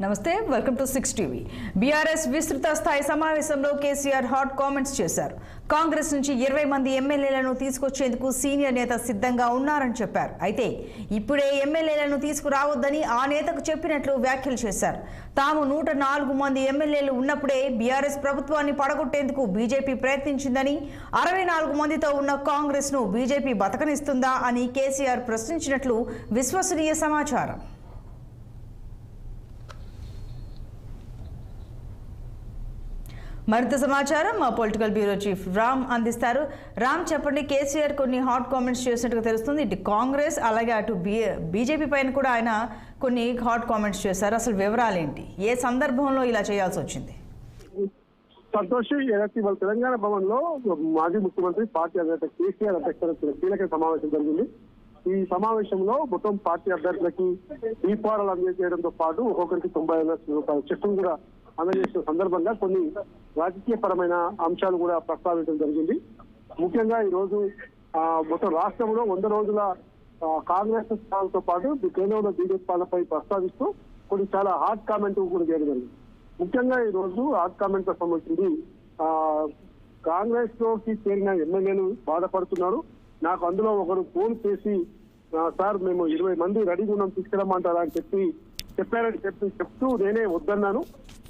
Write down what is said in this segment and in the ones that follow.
నమస్తే, welcome to 6 TV. BRS విస్తృత స్థాయి సమావేశంలో కేసీఆర్ హాట్ కామెంట్స్ చేశారు. కాంగ్రెస్ నుంచి 20 మంది ఎమ్మెల్యేలను తీసుకొచ్చేందుకు సీనియర్ నేత సిద్ధంగా ఉన్నారని చెప్పారు. అయితే ఇప్పుడే ఎమ్మెల్యేలను తీసుకురావద్దని ఆ నేతకు చెప్పినట్లు వ్యాఖ్యలు చేశారు. తాము 104 మంది ఎమ్మెల్యేలు ఉన్నప్పుడే బీఆర్ఎస్ ప్రభుత్వాన్ని పడగొట్టేందుకు బీజేపీ ప్రయత్నించిందని, 64 మందితో ఉన్న కాంగ్రెస్ ను బీజేపీ బతకనిస్తుందా అని కేసీఆర్ ప్రశ్నించినట్లు విశ్వసనీయ సమాచారం. మరింత సమాచారం మా పొలిటికల్ బ్యూరో చీఫ్ రామ్ అందిస్తారు. రామ్, చెప్పండి. కేసీఆర్ కొన్ని హాట్ కామెంట్స్ చేసినట్టుగా తెలుస్తుంది. ఇటు కాంగ్రెస్ అలాగే అటు బీజేపీ పైన కూడా ఆయన కొన్ని హాట్ కామెంట్స్ చేశారు. అసలు వివరాలు ఏంటి? ఏ సందర్భంలో ఇలా చేయాల్సి వచ్చింది? సంతోష్, ఇవాళ తెలంగాణ భవన్ లో మాజీ ముఖ్యమంత్రి పార్టీ అధినేత కేసీఆర్ అధ్యక్షతన కీలక సమావేశం జరిగింది. ఈ సమావేశంలో మొత్తం పార్టీ అభ్యర్థులకి దీపావళిలు అందజేయడంతో పాటు ఒక్కొక్కరికి 90,000 రూపాయల చెక్కును కూడా అందజేసిన సందర్భంగా కొన్ని రాజకీయ పరమైన అంశాలు కూడా ప్రస్తావించడం జరిగింది. ముఖ్యంగా ఈ రోజు మొత్తం రాష్ట్రంలో 100 రోజుల కాంగ్రెస్ స్థానంతో పాటు కేంద్రంలో బీజేపీ పాలనపై ప్రస్తావిస్తూ కొన్ని చాలా హాట్ కామెంట్ కూడా చేయడం జరిగింది. ముఖ్యంగా ఈ రోజు హాట్ కామెంట్ కు సంబంధించింది కాంగ్రెస్ లోకి చేరిన ఎమ్మెల్యేలు బాధపడుతున్నారు. నాకు అందులో ఒకరు ఫోన్ చేసి, సార్ మేము 20 మంది రెడీగా ఉన్నాం, తీసుకురమ్మంటారా అని చెప్పారని చెప్తూ నేనే వద్దన్నాను.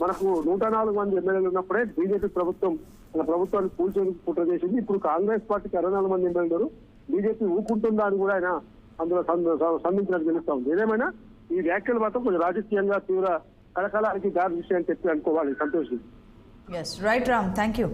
మనకు 104 మంది ఎమ్మెల్యేలు ఉన్నప్పుడే బీజేపీ ప్రభుత్వం మన ప్రభుత్వాన్ని కూల్చేందుకు కుట్ర చేసింది. ఇప్పుడు కాంగ్రెస్ పార్టీకి 64 మంది ఎమ్మెల్యేలు, బీజేపీ ఊకుంటుందా అని కూడా ఆయన అందులో సంధించినట్టు తెలుస్తా ఉంది. ఏదేమైనా ఈ వ్యాఖ్యలు మాత్రం కొంచెం రాజకీయంగా తీవ్ర కలకలానికి దారి విషయాన్ని చెప్పి అనుకోవాలి. సంతోషం. Right Ram, thank you.